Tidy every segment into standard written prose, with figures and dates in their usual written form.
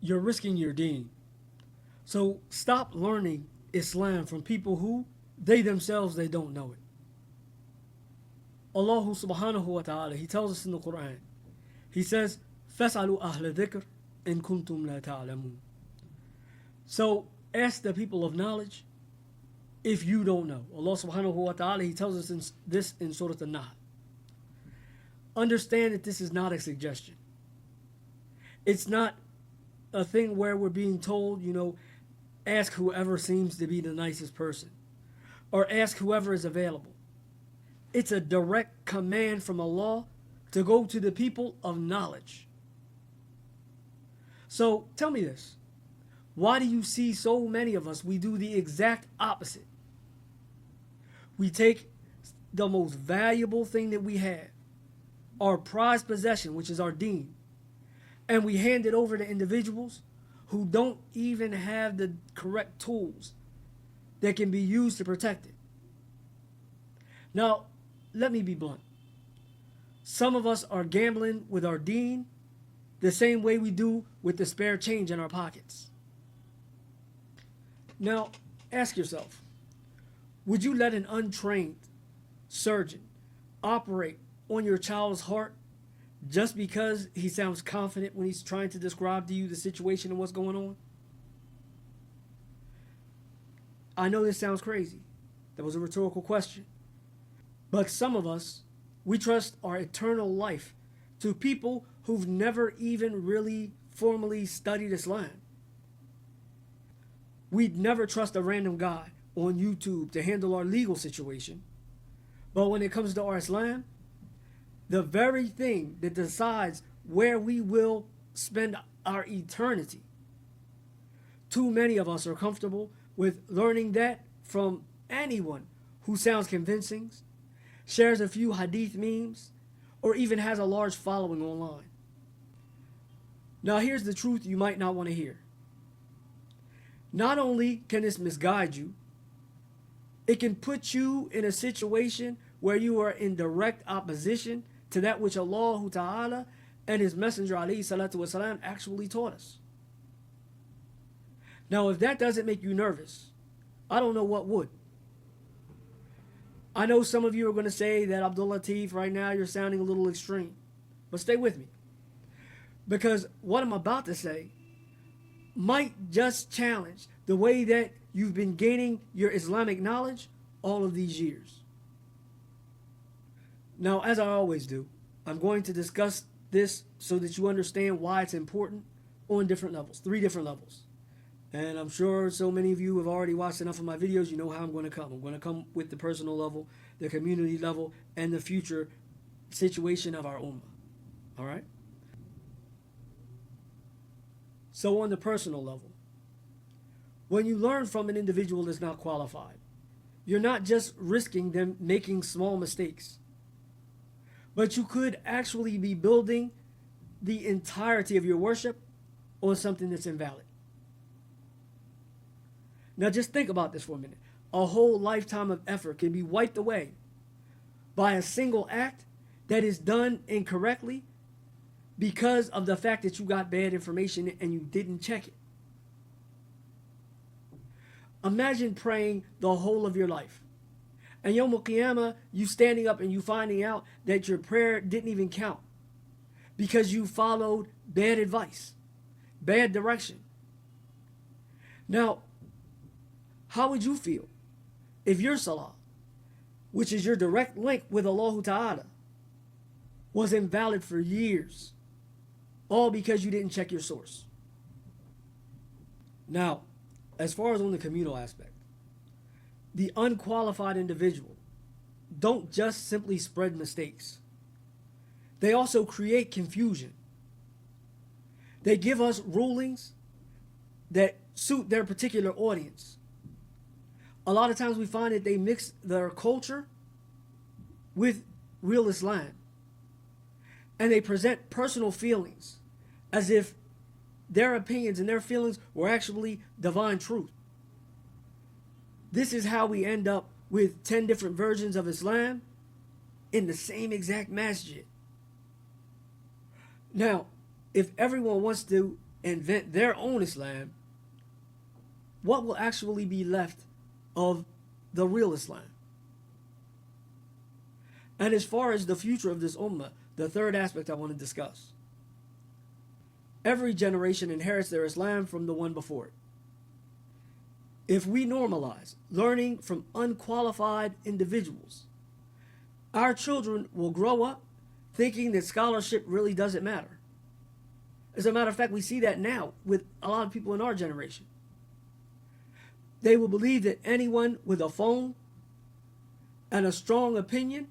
you're risking your deen. So stop learning Islam from people who they themselves they don't know it. Allah subhanahu wa ta'ala, He tells us in the Quran, He says, فَاسْأَلُوا أَهْلَ ذِكْرٍ إِن كُنْتُمْ لَا تَعْلَمُونَ. So ask the people of knowledge if you don't know. Allah subhanahu wa ta'ala, He tells us this in Surah An-Nahl. Understand that this is not a suggestion. It's not a thing where we're being told, ask whoever seems to be the nicest person, or ask whoever is available. It's a direct command from Allah to go to the people of knowledge. So tell me this. Why do you see so many of us, we do the exact opposite? We take the most valuable thing that we have, our prized possession, which is our deen, and we hand it over to individuals who don't even have the correct tools that can be used to protect it. Now, let me be blunt. Some of us are gambling with our deen the same way we do with the spare change in our pockets. Now, ask yourself, would you let an untrained surgeon operate on your child's heart just because he sounds confident when he's trying to describe to you the situation and what's going on? I know this sounds crazy. That was a rhetorical question. But some of us, we trust our eternal life to people who've never even really formally studied Islam. We'd never trust a random guy on YouTube to handle our legal situation. But when it comes to our Islam, the very thing that decides where we will spend our eternity, too many of us are comfortable with learning that from anyone who sounds convincing, shares a few hadith memes, or even has a large following online. Now here's the truth you might not want to hear. Not only can this misguide you, it can put you in a situation where you are in direct opposition to that which Allah Ta'ala and His Messenger alayhi salatu wasalam actually taught us. Now if that doesn't make you nervous, I don't know what would. I know some of you are going to say that Abdul Latif, right now you're sounding a little extreme. But stay with me. Because what I'm about to say might just challenge the way that you've been gaining your Islamic knowledge all of these years. Now, as I always do, I'm going to discuss this so that you understand why it's important on different levels, 3 different levels. And I'm sure so many of you have already watched enough of my videos, you know how I'm going to come. I'm going to come with the personal level, the community level, and the future situation of our ummah. All right? So on the personal level, when you learn from an individual that's not qualified, you're not just risking them making small mistakes, but you could actually be building the entirety of your worship on something that's invalid. Now just think about this for a minute. A whole lifetime of effort can be wiped away by a single act that is done incorrectly because of the fact that you got bad information and you didn't check it. Imagine praying the whole of your life, and Yawm al-Qiyamah, you standing up and you finding out that your prayer didn't even count because you followed bad advice, bad direction. Now, how would you feel if your salah, which is your direct link with Allah Ta'ala, was invalid for years, all because you didn't check your source? Now, as far as on the communal aspect, the unqualified individual don't just simply spread mistakes. They also create confusion. They give us rulings that suit their particular audience. A lot of times we find that they mix their culture with real Islam. And they present personal feelings as if their opinions and their feelings were actually divine truth. This is how we end up with 10 different versions of Islam in the same exact masjid. Now, if everyone wants to invent their own Islam, what will actually be left of the real Islam? And as far as the future of this ummah, the third aspect I want to discuss. Every generation inherits their Islam from the one before it. If we normalize learning from unqualified individuals, our children will grow up thinking that scholarship really doesn't matter. As a matter of fact, we see that now with a lot of people in our generation. They will believe that anyone with a phone and a strong opinion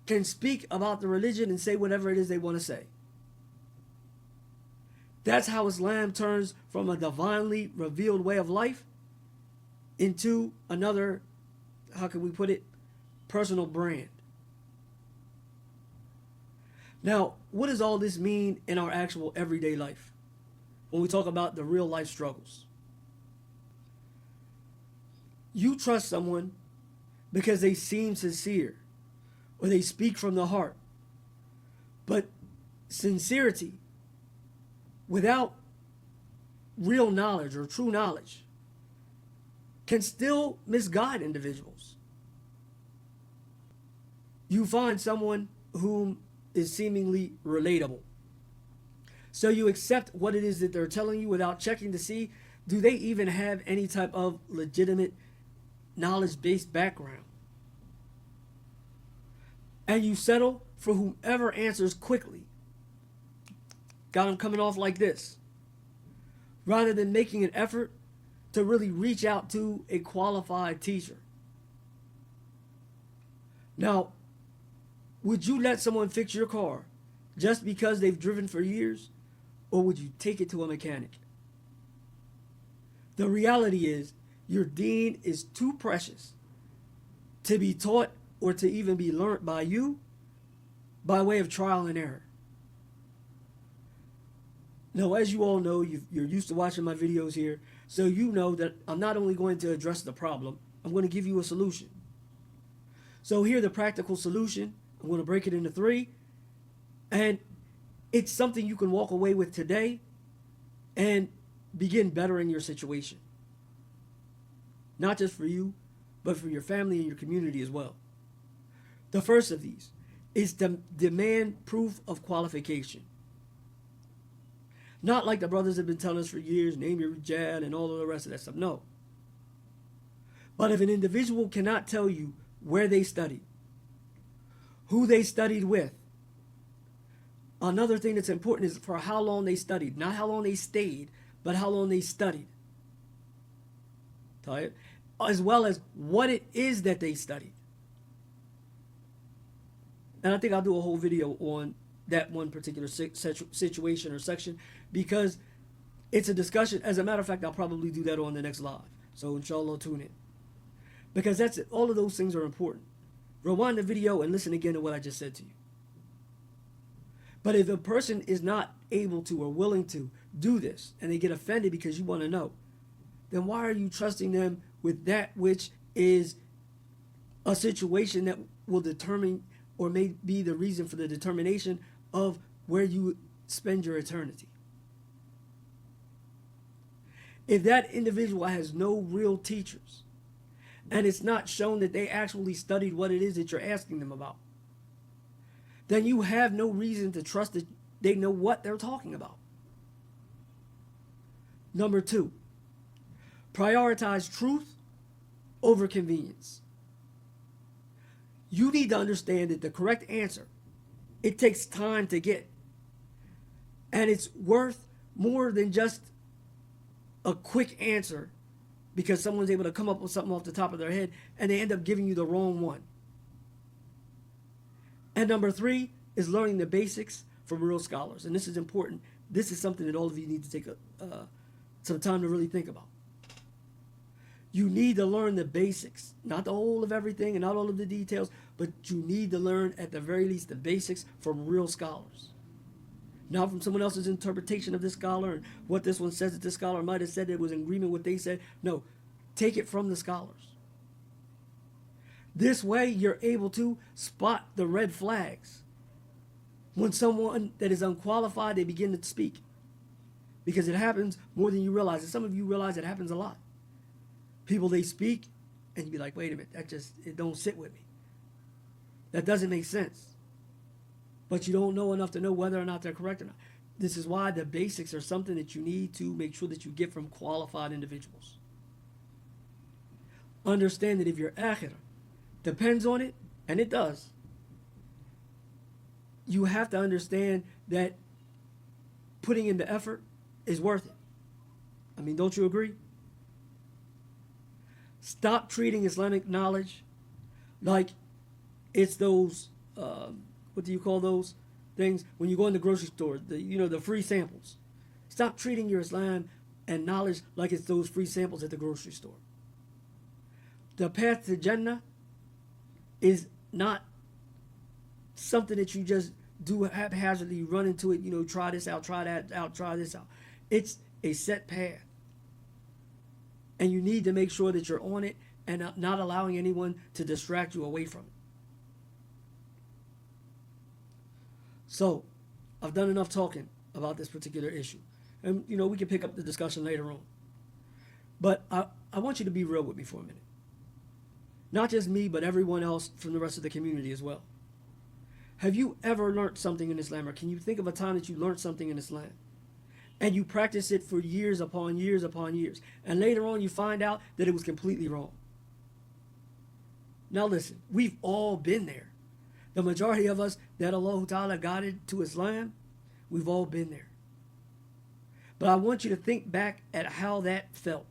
can speak about the religion and say whatever it is they want to say. That's how Islam turns from a divinely revealed way of life into another, how can we put it, personal brand. Now, what does all this mean in our actual everyday life when we talk about the real life struggles? You trust someone because they seem sincere or they speak from the heart. But sincerity without real knowledge or true knowledge can still misguide individuals. You find someone whom is seemingly relatable, so you accept what it is that they're telling you without checking to see, do they even have any type of legitimate knowledge-based background? And you settle for whomever answers quickly. Got them coming off like this, rather than making an effort to really reach out to a qualified teacher. Now, would you let someone fix your car just because they've driven for years, or would you take it to a mechanic? The reality is, your deen is too precious to be taught or to even be learnt by you by way of trial and error. Now, as you all know, you're used to watching my videos here, so you know that I'm not only going to address the problem, I'm going to give you a solution. So here, the practical solution, I'm going to break it into 3, and it's something you can walk away with today and begin bettering your situation. Not just for you, but for your family and your community as well. The first of these is to demand proof of qualification. Not like the brothers have been telling us for years, name your rijal and all of the rest of that stuff. No. But if an individual cannot tell you where they studied, who they studied with, another thing that's important is for how long they studied. Not how long they stayed, but how long they studied. As well as what it is that they studied. And I think I'll do a whole video on that one particular situation or section, because it's a discussion. As a matter of fact, I'll probably do that on the next live. So inshallah, tune in. Because that's it. All of those things are important. Rewind the video and listen again to what I just said to you. But if a person is not able to or willing to do this, and they get offended because you want to know, then why are you trusting them with that which is a situation that will determine or may be the reason for the determination of where you spend your eternity? If that individual has no real teachers, and it's not shown that they actually studied what it is that you're asking them about, then you have no reason to trust that they know what they're talking about. Number 2, prioritize truth over convenience. You need to understand that the correct answer, it takes time to get. And it's worth more than just a quick answer because someone's able to come up with something off the top of their head and they end up giving you the wrong one. And number 3 is learning the basics from real scholars. And this is important. This is something that all of you need to take some time to really think about. You need to learn the basics, not the whole of everything and not all of the details, but you need to learn at the very least the basics from real scholars. Not from someone else's interpretation of this scholar and what this one says that this scholar might have said that was in agreement with what they said. No, take it from the scholars. This way you're able to spot the red flags. When someone that is unqualified, they begin to speak. because it happens more than you realize. And some of you realize it happens a lot. People, they speak, and you be like, wait a minute, it don't sit with me. That doesn't make sense. But you don't know enough to know whether or not they're correct or not. This is why the basics are something that you need to make sure that you get from qualified individuals. Understand that if your akhirah depends on it, and it does, you have to understand that putting in the effort is worth it. I mean, don't you agree? Stop treating Islamic knowledge like it's those, what do you call those things? When you go in the grocery store, the free samples. Stop treating your Islam and knowledge like it's those free samples at the grocery store. The path to Jannah is not something that you just do haphazardly, run into it, try this out, try that out, try this out. It's a set path. And you need to make sure that you're on it and not allowing anyone to distract you away from it. So, I've done enough talking about this particular issue. And, we can pick up the discussion later on. But I want you to be real with me for a minute. Not just me, but everyone else from the rest of the community as well. Have you ever learned something in Islam, or can you think of a time that you learned something in Islam and you practice it for years upon years upon years, and later on you find out that it was completely wrong? Now listen, we've all been there. The majority of us that Allah Ta'ala guided to Islam, we've all been there. But I want you to think back at how that felt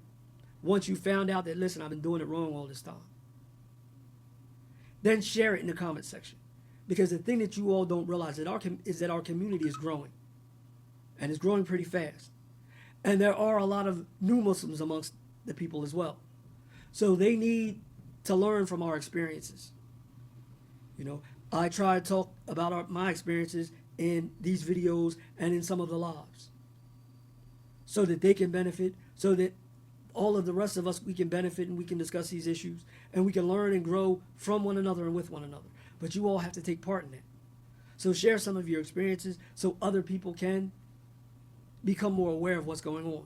once you found out that, listen, I've been doing it wrong all this time. Then share it in the comment section. Because the thing that you all don't realize is that our community is growing. And it's growing pretty fast. And there are a lot of new Muslims amongst the people as well. So they need to learn from our experiences. I try to talk about my experiences in these videos and in some of the lives, so that they can benefit, so that all of the rest of us, we can benefit, and we can discuss these issues, and we can learn and grow from one another and with one another. But you all have to take part in it. So share some of your experiences so other people can become more aware of what's going on.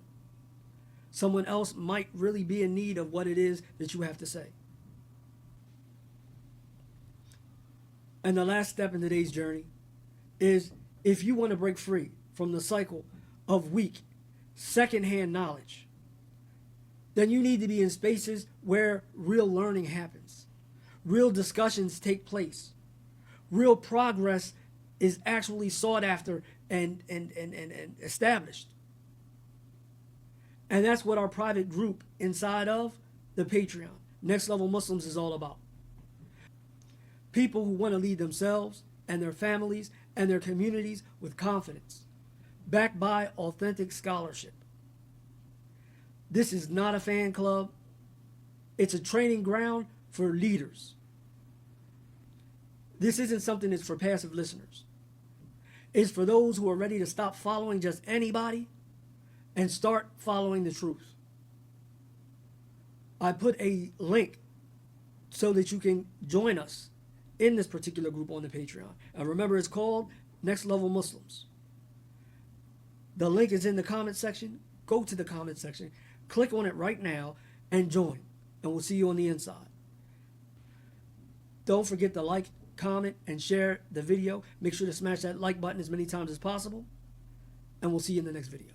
Someone else might really be in need of what it is that you have to say. And the last step in today's journey is, if you want to break free from the cycle of weak, secondhand knowledge, then you need to be in spaces where real learning happens. Real discussions take place. Real progress is actually sought after and established. And that's what our private group inside of the Patreon, Next Level Muslims, is all about. People who want to lead themselves and their families and their communities with confidence, backed by authentic scholarship. This is not a fan club. It's a training ground for leaders. This isn't something that's for passive listeners. It's for those who are ready to stop following just anybody and start following the truth. I put a link so that you can join us in this particular group on the Patreon. And remember, it's called Next Level Muslims. The link is in the comment section. Go to the comment section, click on it right now, and join. And we'll see you on the inside. Don't forget to like, comment, and share the video. Make sure to smash that like button as many times as possible. And we'll see you in the next video.